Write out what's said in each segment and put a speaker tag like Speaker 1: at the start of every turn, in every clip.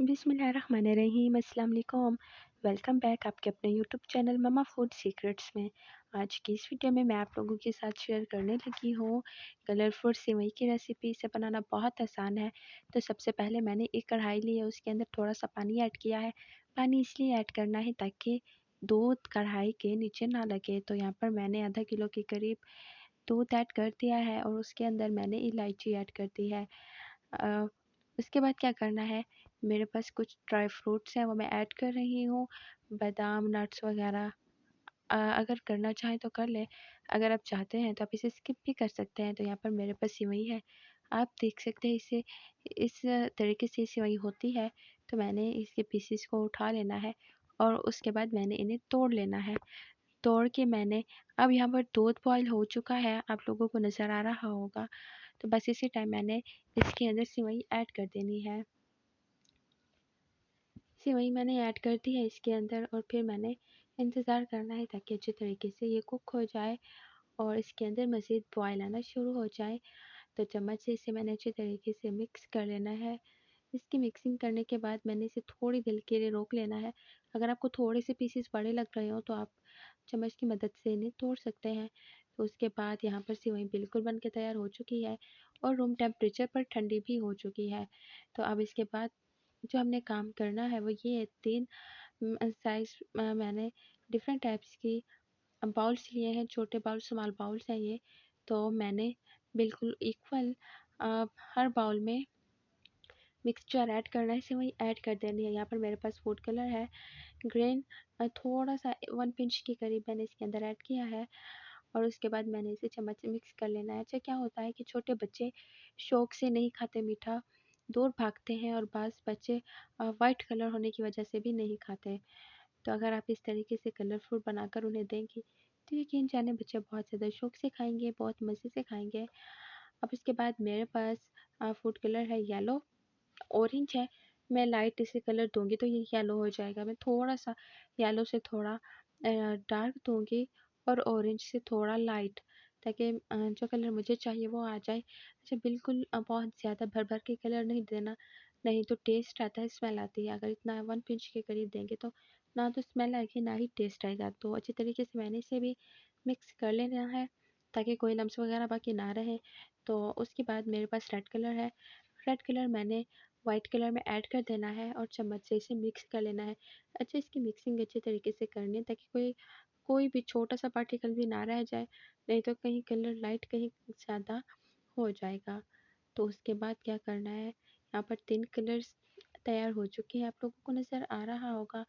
Speaker 1: बिस्मिल्लाहिर्रहमानिर्रहीम अस्सलाम वालेकुम। वेलकम बैक आपके अपने YouTube channel mama food secrets में। आज की इस वीडियो में मैं आप लोगों के साथ शेयर करने लगी हूँ कलरफुल सेवई की रेसिपी। इसे बनाना बहुत आसान है। तो सबसे पहले मैंने एक कढ़ाई ली है, उसके अंदर थोड़ा सा पानी ऐड किया है। पानी इसलिए ऐड करना है ताकि दूध कढ़ाई के नीचे ना लगे। तो यहाँ पर मैंने आधा किलो के करीब दूध ऐड कर दिया है और उसके अंदर मैंने इलायची ऐड कर दी है। उसके बाद क्या करना है, मेरे पास कुछ ड्राई फ्रूट्स हैं वो मैं ऐड कर रही हूँ, बादाम नट्स वगैरह। अगर करना चाहें तो कर लें, अगर आप चाहते हैं तो आप इसे स्किप भी कर सकते हैं। तो यहाँ पर मेरे पास सेवई है, आप देख सकते हैं इसे इस तरीके से सेवई होती है। तो मैंने इसके पीसेस को उठा लेना है और उसके बाद मैंने इन्हें तोड़ लेना है। तोड़ के मैंने अब यहाँ पर दूध बॉयल हो चुका है, आप लोगों को नज़र आ रहा होगा। तो बस इसी टाइम मैंने इसके अंदर सेवई ऐड कर देनी है। सेवई मैंने ऐड कर दी है इसके अंदर और फिर मैंने इंतज़ार करना है ताकि अच्छे तरीके से ये कुक हो जाए और इसके अंदर मज़ीद बॉयल आना शुरू हो जाए। तो चम्मच से इसे मैंने अच्छे तरीके से मिक्स कर लेना है। इसकी मिक्सिंग करने के बाद मैंने इसे थोड़ी देर के लिए रोक लेना है। अगर आपको थोड़े से पीसेस बड़े लग रहे हो तो आप चम्मच की मदद से इन्हें तोड़ सकते हैं। तो उसके बाद यहाँ पर सेवई बिल्कुल बन के तैयार हो चुकी है और रूम टेम्परेचर पर ठंडी भी हो चुकी है। तो अब इसके बाद जो हमने काम करना है वो ये है, 3 साइज़ मैंने डिफरेंट टाइप्स की बाउल्स लिए हैं, छोटे बाउल स्मॉल बाउल्स हैं ये। तो मैंने बिल्कुल इक्वल हर बाउल में मिक्सचर ऐड करना है, सेवई ऐड कर देनी है। यहाँ पर मेरे पास फूड कलर है ग्रीन, थोड़ा सा 1 पिंच के करीब मैंने इसके अंदर ऐड किया है और उसके बाद मैंने इसे चम्मच से मिक्स कर लेना है। अच्छा क्या होता है कि छोटे बच्चे शौक से नहीं खाते मीठा, दूर भागते हैं और बाज़ बच्चे वाइट कलर होने की वजह से भी नहीं खाते। तो अगर आप इस तरीके से कलरफुल बनाकर उन्हें देंगी तो यकीन जाने बच्चे बहुत ज़्यादा शौक से खाएंगे, बहुत मज़े से खाएंगे। अब इसके बाद मेरे पास फूड कलर है येलो, ऑरेंज है। मैं लाइट इसे कलर दूंगी तो ये येलो हो जाएगा। मैं थोड़ा सा येलो से थोड़ा डार्क दूंगी और ऑरेंज से थोड़ा लाइट, ताकि जो कलर मुझे चाहिए वो आ जाए। अच्छा बिल्कुल बहुत ज़्यादा भर भर के कलर नहीं देना, नहीं तो टेस्ट आता है, स्मेल आती है। अगर इतना 1 पिंच के करीब देंगे तो ना तो स्मेल आएगी ना ही टेस्ट आएगा। तो अच्छी तरीके से मैंने इसे भी मिक्स कर लेना है ताकि कोई लम्स वगैरह बाकी ना रहे। तो उसके बाद मेरे पास रेड कलर है, रेड कलर मैंने वाइट कलर में ऐड कर देना है और चम्मच से इसे मिक्स कर लेना है। अच्छा इसकी मिक्सिंग अच्छे तरीके से करनी है ताकि कोई कोई भी छोटा सा पार्टिकल भी ना रह जाए, नहीं तो कहीं कलर लाइट कहीं ज़्यादा हो जाएगा। तो उसके बाद क्या करना है, यहाँ पर 3 कलर्स तैयार हो चुके हैं, आप लोगों को नज़र आ रहा होगा।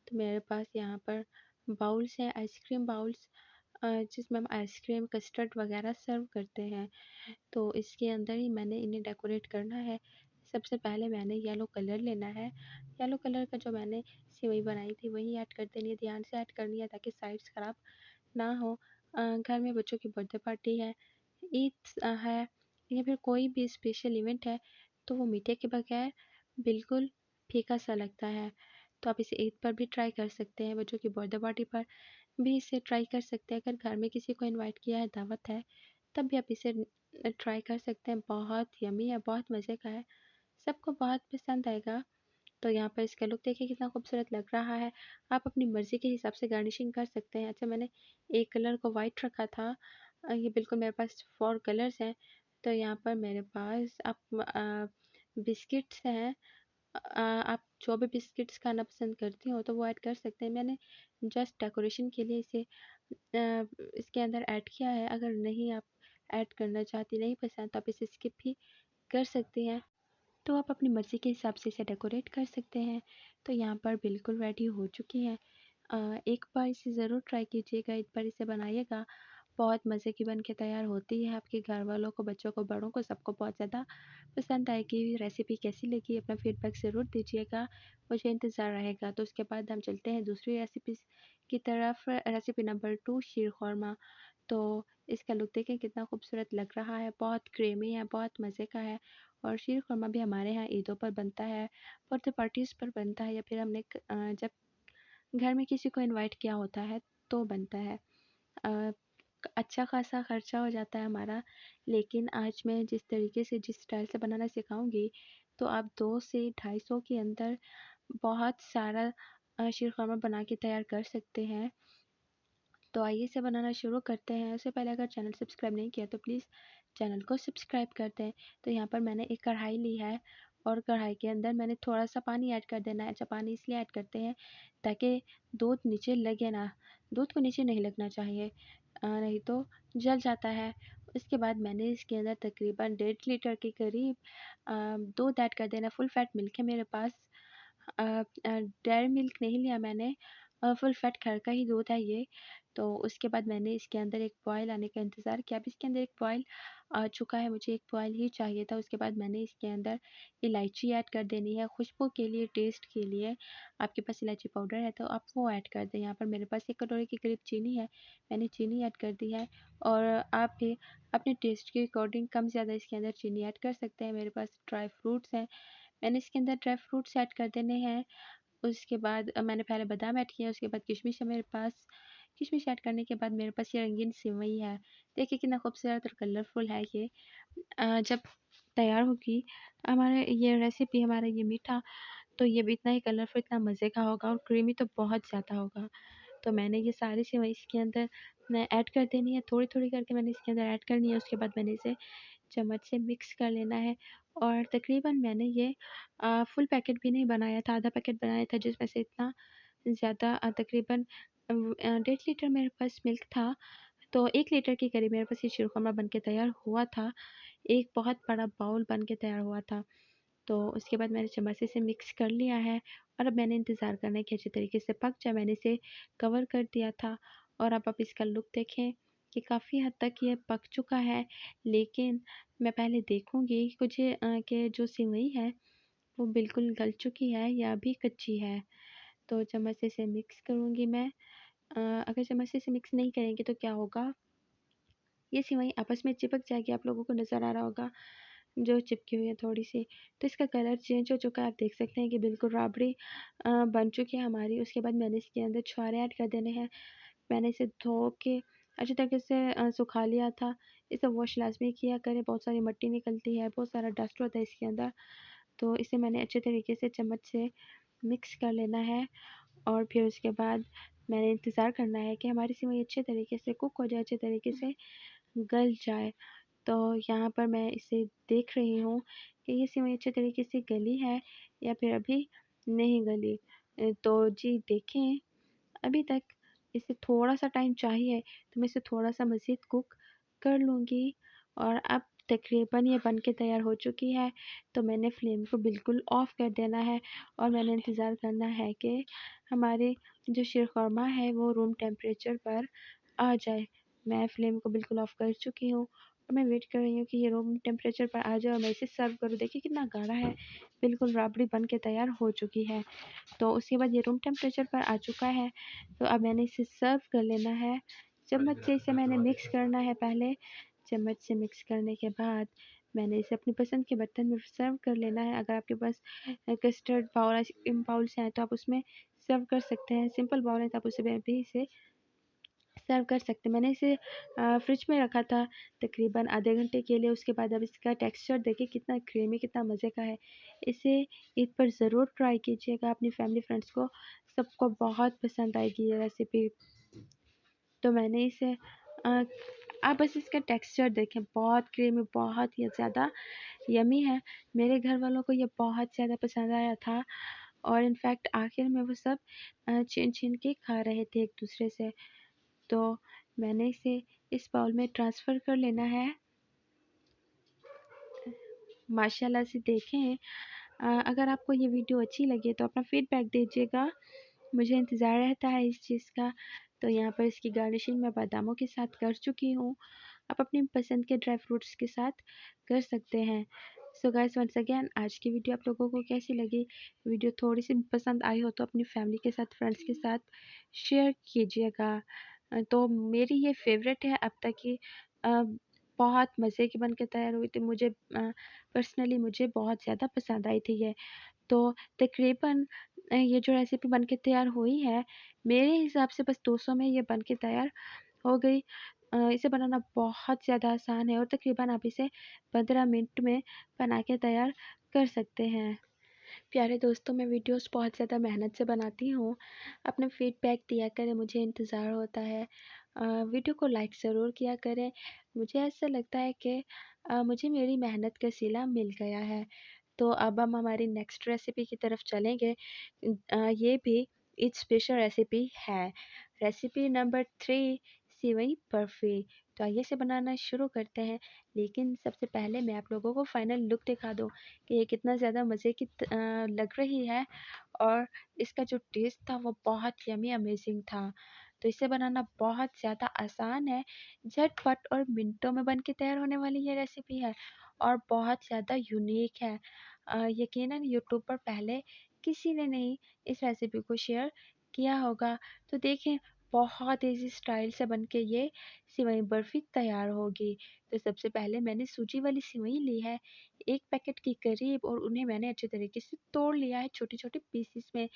Speaker 1: तो मेरे पास यहाँ पर बाउल्स हैं, आइसक्रीम बाउल्स, जिसमें हम आइसक्रीम कस्टर्ड वगैरह सर्व करते हैं। तो इसके अंदर ही मैंने इन्हें डेकोरेट करना है। सबसे पहले मैंने येलो कलर लेना है, येलो कलर का जो मैंने सेवई बनाई थी वही ऐड कर देनी है, ध्यान से ऐड करनी है ताकि साइड्स ख़राब ना हो। घर में बच्चों की बर्थडे पार्टी है, ईद है या फिर कोई भी स्पेशल इवेंट है तो वो मीठे के बगैर बिल्कुल फीका सा लगता है। तो आप इसे ईद पर भी ट्राई कर सकते हैं, बच्चों की बर्थडे पार्टी पर भी इसे ट्राई कर सकते हैं। अगर घर में किसी को इनवाइट किया है, दावत है, तब भी आप इसे ट्राई कर सकते हैं। बहुत यम्मी है, बहुत मज़े का है, सबको बहुत पसंद आएगा। तो यहाँ पर इसका लुक देखिए कितना खूबसूरत लग रहा है। आप अपनी मर्ज़ी के हिसाब से गार्निशिंग कर सकते हैं। अच्छा मैंने एक कलर को वाइट रखा था, ये बिल्कुल मेरे पास 4 कलर्स हैं। तो यहाँ पर मेरे पास आप बिस्किट्स हैं, आप जो भी बिस्किट्स खाना पसंद करती हो तो वो ऐड कर सकते हैं। मैंने जस्ट डेकोरेशन के लिए इसे इसके अंदर ऐड किया है। अगर नहीं आप ऐड करना चाहती, नहीं पसंद, तो आप इसे स्किप भी कर सकती हैं। तो आप अपनी मर्ज़ी के हिसाब से इसे डेकोरेट कर सकते हैं। तो यहाँ पर बिल्कुल रेडी हो चुकी हैं। एक बार इसे ज़रूर ट्राई कीजिएगा, एक बार इसे बनाइएगा, बहुत मज़े की बन के तैयार होती है। आपके घर वालों को, बच्चों को, बड़ों को, सबको बहुत ज़्यादा पसंद आएगी। रेसिपी कैसी लगी अपना फीडबैक ज़रूर दीजिएगा, मुझे इंतज़ार रहेगा। तो उसके बाद हम चलते हैं दूसरी रेसिपी की तरफ, रेसिपी नंबर 2 शीर ख़ुरमा। तो इसका लुक देखें कितना खूबसूरत लग रहा है, बहुत क्रीमी है, बहुत मज़े का है। और शीर खुरमा भी हमारे यहाँ ईदों पर बनता है, बर्थडे पार्टीज़ पर बनता है, या फिर हमने जब घर में किसी को इनवाइट किया होता है तो बनता है। अ, अच्छा खासा खर्चा हो जाता है हमारा, लेकिन आज मैं जिस तरीके से, जिस स्टाइल से बनाना सिखाऊंगी, तो आप 2 से 250 के अंदर बहुत सारा शीरखुरमा बना के तैयार कर सकते हैं। तो आइए इसे बनाना शुरू करते हैं। उससे पहले अगर चैनल सब्सक्राइब नहीं किया तो प्लीज़ चैनल को सब्सक्राइब कर दें। तो यहाँ पर मैंने एक कढ़ाई ली है और कढ़ाई के अंदर मैंने थोड़ा सा पानी ऐड कर देना है। अच्छा, पानी इसलिए ऐड करते हैं ताकि दूध नीचे लगे ना, दूध को नीचे नहीं लगना चाहिए, नहीं तो जल जाता है। उसके बाद मैंने इसके अंदर तकरीबन 1.5 लीटर के करीब दूध ऐड कर देना। फुल फैट मिल्क है मेरे पास, डेयरी मिल्क नहीं लिया मैंने, फुल फैट घर का ही दूध है ये। तो उसके बाद मैंने इसके अंदर एक बॉयल आने का इंतज़ार किया। अब इसके अंदर एक बॉयल आ चुका है, मुझे एक बॉयल ही चाहिए था। उसके बाद मैंने इसके अंदर इलायची ऐड कर देनी है खुशबू के लिए, टेस्ट के लिए। आपके पास इलायची पाउडर है तो आप वो ऐड कर दें। यहाँ पर मेरे पास 1 कटोरी के करीब चीनी है, मैंने चीनी ऐड कर दी है। और आप भी अपने टेस्ट के अकॉर्डिंग कम ज़्यादा इसके अंदर चीनी ऐड कर सकते हैं। मेरे पास ड्राई फ्रूट्स हैं, मैंने इसके अंदर ड्राई फ्रूट्स ऐड कर देने हैं। उसके बाद मैंने पहले बादाम ऐड किया, उसके बाद किशमिश है मेरे पास। किशमिश ऐड करने के बाद मेरे पास ये रंगीन सेवई है। देखिए कितना खूबसूरत और कलरफुल है ये। जब तैयार होगी हमारे ये रेसिपी, हमारा ये मीठा, तो ये भी इतना ही कलरफुल, इतना मज़े का होगा और क्रीमी तो बहुत ज़्यादा होगा। तो मैंने ये सारी सेवई इसके अंदर ऐड कर देनी है, थोड़ी-थोड़ी करके मैंने इसके अंदर ऐड करनी है। उसके बाद मैंने इसे चम्मच से मिक्स कर लेना है। और तकरीबन मैंने ये फुल पैकेट भी नहीं बनाया था, आधा पैकेट बनाया था, जिसमें से इतना ज़्यादा तकरीबन 1.5 लीटर मेरे पास मिल्क था। तो 1 लीटर के करीब मेरे पास ये शीरखुरमा बन के तैयार हुआ था। एक बहुत बड़ा बाउल बन के तैयार हुआ था। तो उसके बाद मैंने चम्मच से इसे मिक्स कर लिया है और अब मैंने इंतज़ार करना है कि अच्छे तरीके से पक जाए। मैंने इसे कवर कर दिया था और अब आप इसका लुक देखें कि काफ़ी हद तक ये पक चुका है। लेकिन मैं पहले देखूँगी कुछ कि जो सेवई है वो बिल्कुल गल चुकी है या अभी कच्ची है। तो चम्मच से इसे मिक्स करूँगी मैं। अगर चम्मच से इसे मिक्स नहीं करेंगे तो क्या होगा, ये सेवई आपस में चिपक जाएगी। आप लोगों को नज़र आ रहा होगा जो चिपकी हुई है थोड़ी-सी। तो इसका कलर चेंज हो चुका है, आप देख सकते हैं कि बिल्कुल राबड़ी बन चुकी है हमारी। उसके बाद मैंने इसके अंदर छुहारे ऐड कर देने हैं। मैंने इसे धो के अच्छी तरीके से सुखा लिया था। इसे वॉश लाज़मी किया करें, बहुत सारी मिट्टी निकलती है, बहुत सारा डस्ट होता है इसके अंदर। तो इसे मैंने अच्छे तरीके से चम्मच से मिक्स कर लेना है और फिर उसके बाद मैंने इंतज़ार करना है कि हमारी सेवई अच्छे तरीके से कुक हो जाए, अच्छे तरीके से गल जाए। तो यहाँ पर मैं इसे देख रही हूँ कि ये सेवई अच्छे तरीके से गली है या फिर अभी नहीं गली। तो जी देखें, अभी तक इसे थोड़ा-सा टाइम चाहिए, तो मैं इसे थोड़ा-सा मज़ीद कुक कर लूँगी। और अब तकरीबन ये बन के तैयार हो चुकी है, तो मैंने फ्लेम को बिल्कुल ऑफ़ कर देना है और मैंने इंतज़ार करना है कि हमारे जो शीरखुरमा है वो रूम टेम्परेचर पर आ जाए। मैं फ्लेम को बिल्कुल ऑफ़ कर चुकी हूँ और मैं वेट कर रही हूँ कि ये रूम टेम्परेचर पर आ जाए और मैं इसे सर्व करूँ। देखिए कितना गाढ़ा है, बिल्कुल राबड़ी बन के तैयार हो चुकी है। तो उसके बाद ये रूम टेम्परेचर पर आ चुका है, तो अब मैंने इसे सर्व कर लेना है। चम्मच से इसे मैंने मिक्स करना है पहले, चम्मच से मिक्स करने के बाद मैंने इसे अपनी पसंद के बर्तन में सर्व कर लेना है। अगर आपके पास कस्टर्ड बाउल, आइसक्रीम बाउल्स हैं तो आप उसमें सर्व कर सकते हैं। सिंपल बाउल है तो आप उसमें भी इसे सर्व कर सकते हैं। मैंने इसे फ्रिज में रखा था तकरीबन आधे घंटे के लिए। उसके बाद अब इसका टेक्सचर देखिए कितना क्रीमी, कितना मज़े का है। इसे ईद पर ज़रूर ट्राई कीजिएगा, अपनी फैमिली फ्रेंड्स को सबको बहुत पसंद आएगी ये रेसिपी। तो मैंने इसे अ, आप बस इसका टेक्सचर देखें, बहुत क्रीमी, बहुत ही ज़्यादा यम्मी है। मेरे घर वालों को ये बहुत ज़्यादा पसंद आया था और इनफैक्ट आखिर में वो सब छीन-छीन के खा रहे थे एक-दूसरे से। तो मैंने इसे इस बाउल में ट्रांसफ़र कर लेना है। माशाल्लाह से देखें, अगर आपको ये वीडियो अच्छी लगे तो अपना फ़ीडबैक दीजिएगा, मुझे इंतज़ार रहता है इस चीज़ का। तो यहाँ पर इसकी गार्निशिंग मैं बादामों के साथ कर चुकी हूँ, आप अपनी पसंद के ड्राई फ्रूट्स के साथ कर सकते हैं। सो गाइस वंस अगेन, आज की वीडियो आप लोगों को कैसी लगी? वीडियो थोड़ी-सी पसंद आई हो तो अपनी फैमिली के साथ, फ्रेंड्स के साथ शेयर कीजिएगा। तो मेरी ये फ़ेवरेट है अब तक की, अ, बहुत मज़े की बन के तैयार हुई थी। मुझे पर्सनली मुझे बहुत ज़्यादा पसंद आई थी ये। तो तकरीबन ये जो रेसिपी बन के तैयार हुई है, मेरे हिसाब से बस 200 में ये बन के तैयार हो गई। इसे बनाना बहुत ज़्यादा आसान है और तकरीबन आप इसे 15 मिनट में बना के तैयार कर सकते हैं। प्यारे दोस्तों, मैं वीडियोस बहुत ज़्यादा मेहनत से बनाती हूँ। अपना फीडबैक दिया करें, मुझे इंतज़ार होता है। वीडियो को लाइक ज़रूर किया करें। मुझे ऐसा लगता है कि मुझे मेरी मेहनत का सिला मिल गया है। तो अब हम हमारी नेक्स्ट रेसिपी की तरफ चलेंगे। ये भी एक स्पेशल रेसिपी है। रेसिपी नंबर 3, सेवई बर्फ़ी। तो आइए इसे बनाना शुरू करते हैं। लेकिन सबसे पहले मैं आप लोगों को फाइनल लुक दिखा दूँ कि ये कितना ज़्यादा मज़े की लग रही है और इसका जो टेस्ट था वो बहुत यम्मी अमेज़िंग था। तो इसे बनाना बहुत ज़्यादा आसान है, झटपट और मिनटों में बन के तैयार होने वाली ये रेसिपी है और बहुत ज़्यादा यूनिक है। यकीनन यूट्यूब पर पहले किसी ने नहीं इस रेसिपी को शेयर किया होगा। तो देखें, बहुत ईज़ी स्टाइल से बन के ये सेवई बर्फ़ी तैयार होगी। तो सबसे पहले मैंने सूजी वाली सेवई ली है, 1 पैकेट के करीब, और उन्हें मैंने अच्छे तरीके से तोड़ लिया है छोटे-छोटे पीसेस में,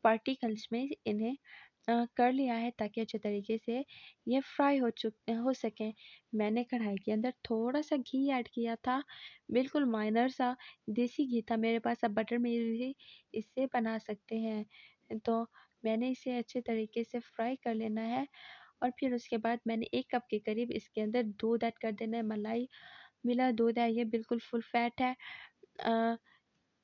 Speaker 1: पार्टिकल्स में इन्हें कर लिया है ताकि अच्छे तरीके से ये फ्राई हो सकें। मैंने कढ़ाई के अंदर थोड़ा-सा घी ऐड किया था, बिल्कुल माइनर सा देसी घी था मेरे पास, आप बटर में भी इसे बना सकते हैं। तो मैंने इसे अच्छे तरीके से फ्राई कर लेना है और फिर उसके बाद मैंने 1 कप के करीब इसके अंदर दूध ऐड कर देना है, मलाई मिला दूध है, ये बिल्कुल फुल फैट है। अ,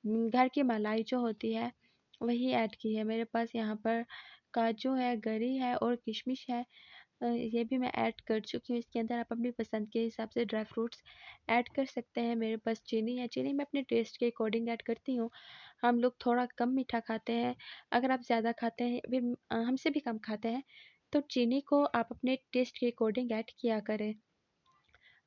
Speaker 1: घर की मलाई जो होती है वही ऐड की है। मेरे पास यहाँ पर काजू है, गरी है और किशमिश है। ये भी मैं ऐड कर चुकी हूँ इसके अंदर। आप अपनी पसंद के हिसाब से ड्राई फ्रूट्स ऐड कर सकते हैं। मेरे पास चीनी है, चीनी मैं अपने टेस्ट के अकॉर्डिंग ऐड करती हूँ। हम लोग थोड़ा कम मीठा खाते हैं। अगर आप ज़्यादा खाते हैं, फिर हमसे भी कम खाते हैं, तो चीनी को आप अपने टेस्ट के अकॉर्डिंग ऐड किया करें।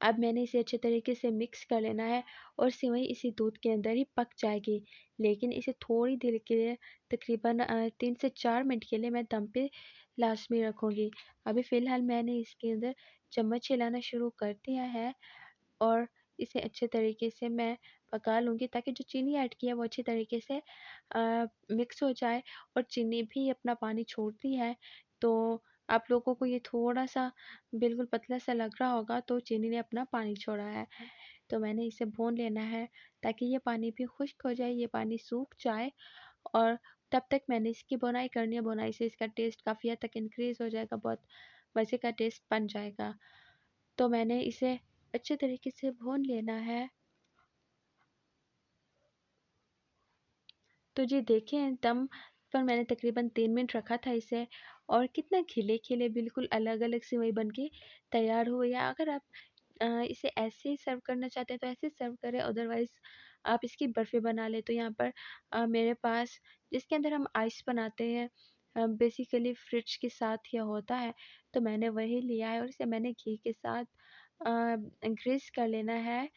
Speaker 1: अब मैंने इसे अच्छे तरीके से मिक्स कर लेना है और सेवई इसी दूध के अंदर ही पक जाएगी। लेकिन इसे थोड़ी देर के लिए, तकरीबन 3 से 4 मिनट के लिए मैं दम पे लाज़मी रखूँगी। अभी फ़िलहाल मैंने इसके अंदर चम्मच हिलाना शुरू कर दिया है और इसे अच्छे तरीके से मैं पका लूँगी ताकि जो चीनी ऐड की है वो अच्छी तरीके से मिक्स हो जाए और चीनी भी अपना पानी छोड़ती है। तो आप लोगों को ये थोड़ा-सा बिल्कुल पतला-सा लग रहा होगा, तो चीनी ने अपना पानी छोड़ा है। तो मैंने इसे भून लेना है ताकि ये पानी भी खुश्क हो जाए, ये पानी सूख जाए और तब तक मैंने इसकी बुनाई करनी है। बुनाई से इसका टेस्ट काफ़ी हद तक इंक्रीज़ हो जाएगा, बहुत मज़े का टेस्ट बन जाएगा। तो मैंने इसे अच्छे तरीके से भून लेना है। तो जी देखें, दम पर मैंने तकरीबन 3 मिनट रखा था इसे और कितना खिले-खिले बिल्कुल अलग-अलग सेवई बन के तैयार हुई है। अगर आप इसे ऐसे ही सर्व करना चाहते हैं तो ऐसे ही सर्व करें, अदरवाइज़ आप इसकी बर्फ़ी बना लें। तो यहाँ पर मेरे पास, जिसके अंदर हम आइस बनाते हैं, बेसिकली फ्रिज के साथ यह होता है, तो मैंने वही लिया है और इसे मैंने घी के साथ ग्रीस कर लेना है।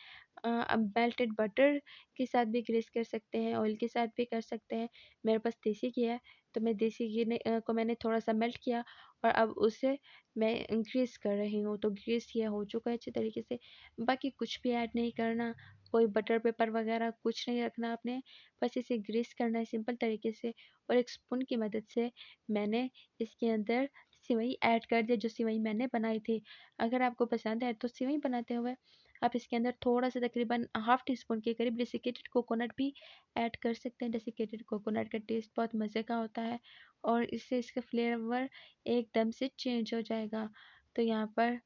Speaker 1: अब मेल्टेड बटर के साथ भी ग्रीस कर सकते हैं, ऑयल के साथ भी कर सकते हैं। मेरे पास देसी घी है, तो मैं देसी घी को मैंने थोड़ा-सा मेल्ट किया और अब उसे मैं ग्रीस कर रही हूँ। तो ग्रीस ये हो चुका है अच्छे तरीके से। बाकी कुछ भी ऐड नहीं करना, कोई बटर पेपर वगैरह कुछ नहीं रखना आपने, बस इसे ग्रीस करना है सिंपल तरीके से और एक स्पून की मदद से मैंने इसके अंदर सेवई ऐड कर दिया, जो सेवई मैंने बनाई थी। अगर आपको पसंद है तो सेवई बनाते हुए आप इसके अंदर थोड़ा-सा तकरीबन हाफ़ टी स्पून के करीब डेसिकेटेड कोकोनट भी ऐड कर सकते हैं। डेसिकेटेड कोकोनट का टेस्ट बहुत मज़े का होता है और इससे इसका फ्लेवर एकदम से चेंज हो जाएगा। तो यहाँ पर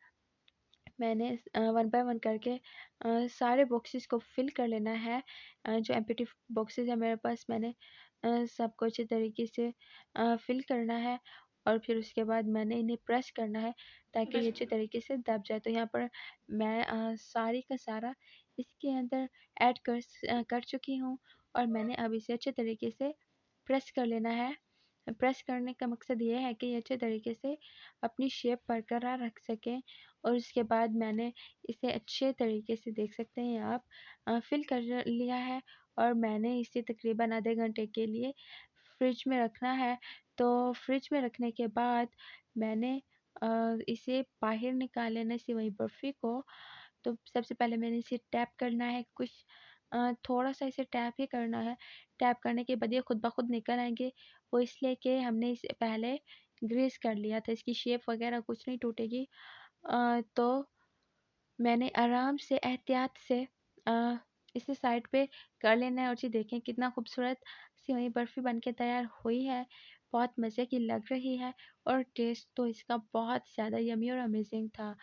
Speaker 1: मैंने 1 बाय 1 करके सारे बॉक्सेस को फिल कर लेना है। जो एम्प्टी बॉक्सेस है मेरे पास, मैंने सबको अच्छे तरीके से फिल करना है और फिर उसके बाद मैंने इन्हें प्रेस करना है ताकि ये अच्छे तरीके से दब जाए। तो यहाँ पर मैं सारी का सारा इसके अंदर ऐड कर चुकी हूँ और मैंने अब इसे अच्छे तरीके से प्रेस कर लेना है। प्रेस करने का मकसद ये है कि ये अच्छे तरीके से अपनी शेप बरकरार रख सकें और उसके बाद मैंने इसे अच्छे तरीके से, देख सकते हैं आप, फिल कर लिया है और मैंने इसे तकरीबन आधे घंटे के लिए फ्रिज में रखना है। तो फ्रिज में रखने के बाद मैंने इसे बाहर निकाल लेना है सेवई बर्फ़ी को। तो सबसे पहले मैंने इसे टैप करना है, कुछ थोड़ा-सा इसे टैप ही करना है। टैप करने के बाद ये खुद ब खुद निकल आएँगे। वो इसलिए कि हमने इसे पहले ग्रीस कर लिया था, इसकी शेप वगैरह कुछ नहीं टूटेगी। तो मैंने आराम से, एहतियात से इसे साइड पे कर लेना है और जी देखें कितना खूबसूरत सेवई बर्फ़ी बन के तैयार हुई है। बहुत मज़े की लग रही है और टेस्ट तो इसका बहुत ज़्यादा यम्मी और अमेज़िंग था।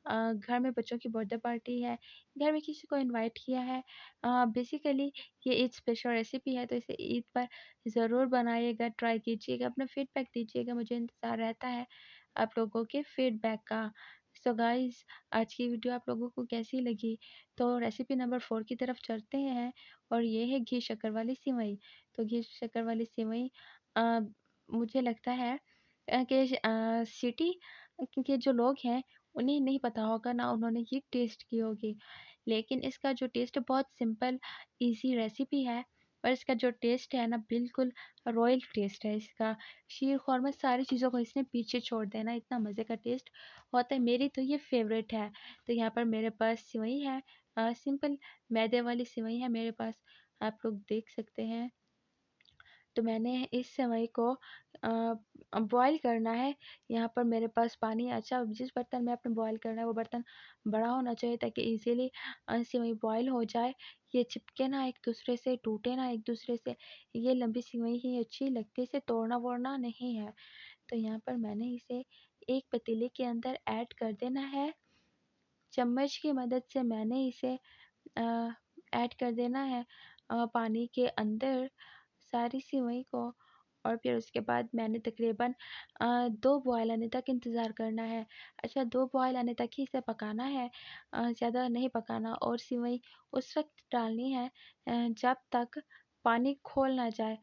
Speaker 1: घर में बच्चों की बर्थडे पार्टी है, घर में किसी को इनवाइट किया है। बेसिकली ये ईद स्पेशल रेसिपी है तो इसे ईद पर ज़रूर बनाइएगा, ट्राई कीजिएगा, अपना फीडबैक दीजिएगा। मुझे इंतज़ार रहता है आप लोगों के फीडबैक का। सो गाइज़, आज की वीडियो आप लोगों को कैसी लगी? तो रेसिपी नंबर 4 की तरफ चलते हैं और ये है घी शक्कर वाली सेवई। तो घी शक्कर वाली सेवई अ, मुझे लगता है कि सिटी के जो लोग हैं उन्हें नहीं पता होगा, ना उन्होंने ये टेस्ट की होगी। लेकिन इसका जो टेस्ट है बहुत सिंपल ईज़ी रेसिपी है और इसका जो टेस्ट है ना बिल्कुल रॉयल टेस्ट है इसका। शीर ख़ुरमा सारी चीज़ों को इसने पीछे छोड़ देना, इतना मज़े का टेस्ट होता है। मेरी तो ये फ़ेवरेट है। तो यहाँ पर मेरे पास सेवई है, सिंपल मैदे वाली सेवई है मेरे पास, आप लोग देख सकते हैं। तो मैंने इस सेवई को बॉयल करना है। यहाँ पर मेरे पास पानी, अच्छा जिस बर्तन में आपने बॉयल करना है वो बर्तन बड़ा होना चाहिए ताकि इजीली सेवई बॉयल हो जाए। ये चिपके ना एक दूसरे से, टूटे ना एक दूसरे से। ये लंबी सेवई ही अच्छी लगती है, इसे तोड़ना वोड़ना नहीं है। तो यहाँ पर मैंने इसे एक पतीले के अंदर ऐड कर देना है। चम्मच की मदद से मैंने इसे ऐड कर देना है पानी के अंदर सारी सेवई को, और फिर उसके बाद मैंने तकरीबन 2 बॉयल आने तक इंतज़ार करना है। अच्छा, 2 बॉयल आने तक ही इसे पकाना है, ज़्यादा नहीं पकाना। और सेवई उस वक़्त डालनी है जब तक पानी खौल ना जाए।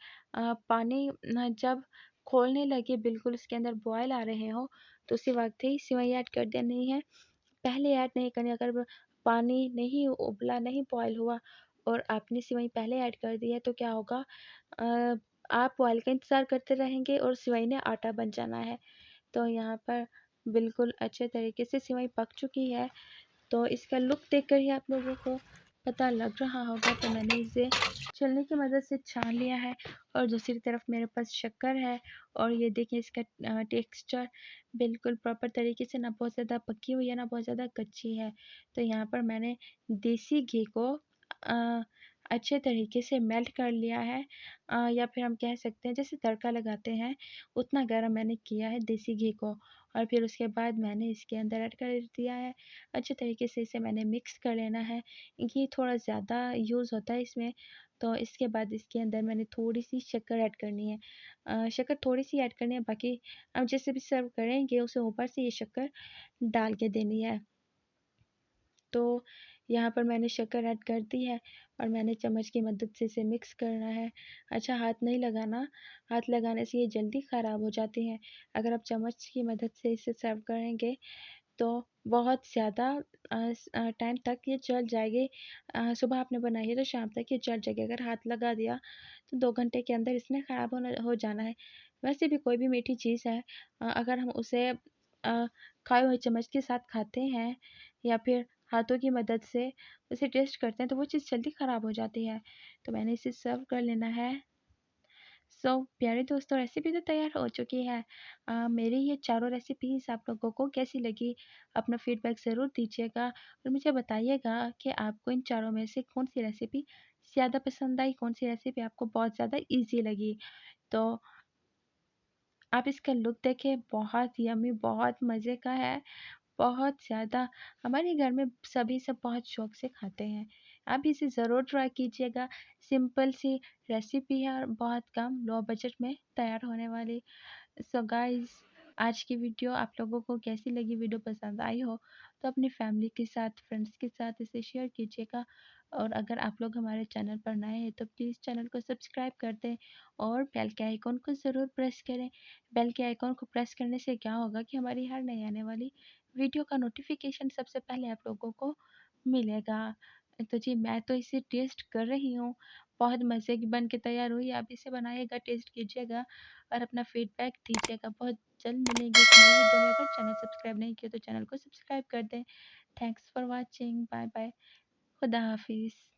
Speaker 1: पानी जब खौलने लगे, बिल्कुल उसके अंदर बॉयल आ रहे हों, तो उसी वक़्त ही सेवई ऐड कर देनी है। पहले ऐड नहीं करनी। अगर पानी नहीं उबला, नहीं बॉयल हुआ और आपने सेवई पहले ऐड कर दी है तो क्या होगा, अ, आप बॉयल का इंतज़ार करते रहेंगे और सेवई ने आटा बन जाना है। तो यहाँ पर बिल्कुल अच्छे तरीके से सेवई पक चुकी है। तो इसका लुक देखकर ही आप लोगों को पता लग रहा होगा। तो मैंने इसे छलनी की मदद से छान लिया है और दूसरी तरफ मेरे पास शक्कर है और ये देखिए इसका टेक्सचर बिल्कुल प्रॉपर तरीके से, ना बहुत ज़्यादा पकी हुई है ना बहुत ज़्यादा कच्ची है। तो यहाँ पर मैंने देसी घी को अ, अच्छे तरीके से मेल्ट कर लिया है, या फिर हम कह सकते हैं जैसे तड़का लगाते हैं उतना गर्म मैंने किया है देसी घी को। और फिर उसके बाद मैंने इसके अंदर ऐड कर दिया है। अच्छे तरीके से इसे मैंने मिक्स कर लेना है। घी थोड़ा ज़्यादा यूज़ होता है इसमें। तो इसके बाद इसके अंदर मैंने थोड़ी-सी शक्कर ऐड करनी है। शक्कर थोड़ी-सी ऐड करनी है, बाकी आप जैसे भी सर्व करेंगे उसे ऊपर से ये शक्कर डाल के देनी है। तो यहाँ पर मैंने शक्कर ऐड कर दी है और मैंने चम्मच की मदद से इसे मिक्स करना है। अच्छा, हाथ नहीं लगाना, हाथ लगाने से ये जल्दी ख़राब हो जाती हैं। अगर आप चम्मच की मदद से इसे सर्व करेंगे तो बहुत ज़्यादा टाइम तक ये चल जाएगी। सुबह आपने बनाई है तो शाम तक ये चल जाएगी। अगर हाथ लगा दिया तो 2 घंटे के अंदर इसने ख़राब हो जाना है। वैसे भी कोई भी मीठी चीज़ है, अगर हम उसे खाए हुए चम्मच के साथ खाते हैं या फिर हाथों की मदद से उसे टेस्ट करते हैं तो वो चीज़ जल्दी ख़राब हो जाती है। तो मैंने इसे सर्व कर लेना है। सो प्यारे दोस्तों, रेसिपी तो तैयार हो चुकी है। मेरी ये चारों रेसिपीज़ आप लोगों को कैसी लगी? अपना फीडबैक ज़रूर दीजिएगा और मुझे बताइएगा कि आपको इन चारों में से कौन-सी रेसिपी ज़्यादा पसंद आई, कौन-सी रेसिपी आपको बहुत ज़्यादा ईज़ी लगी। तो आप इसका लुक देखें, बहुत यम्मी, बहुत मज़े का है, बहुत ज़्यादा। हमारे घर में सभी सब बहुत शौक से खाते हैं। आप इसे ज़रूर ट्राई कीजिएगा। सिंपल सी रेसिपी है और बहुत कम लो बजट में तैयार होने वाली। सो गाइस, आज की वीडियो आप लोगों को कैसी लगी? वीडियो पसंद आई हो तो अपनी फैमिली के साथ, फ्रेंड्स के साथ इसे शेयर कीजिएगा। और अगर आप लोग हमारे चैनल पर नए हैं तो प्लीज़ चैनल को सब्सक्राइब कर दें और बेल के आइकॉन को ज़रूर प्रेस करें। बेल के आइकॉन को प्रेस करने से क्या होगा कि हमारी हर नई आने वाली वीडियो का नोटिफिकेशन सबसे पहले आप लोगों को मिलेगा। तो जी, मैं तो इसे टेस्ट कर रही हूँ, बहुत मज़े की बन के तैयार हुई। आप इसे बनाइएगा, टेस्ट कीजिएगा और अपना फीडबैक दीजिएगा। बहुत जल्द मिलेंगे एक नई वीडियो में। अगर चैनल सब्सक्राइब नहीं किया तो चैनल को सब्सक्राइब कर दें। Thanks for watching. Bye bye. खुदा हाफिज़।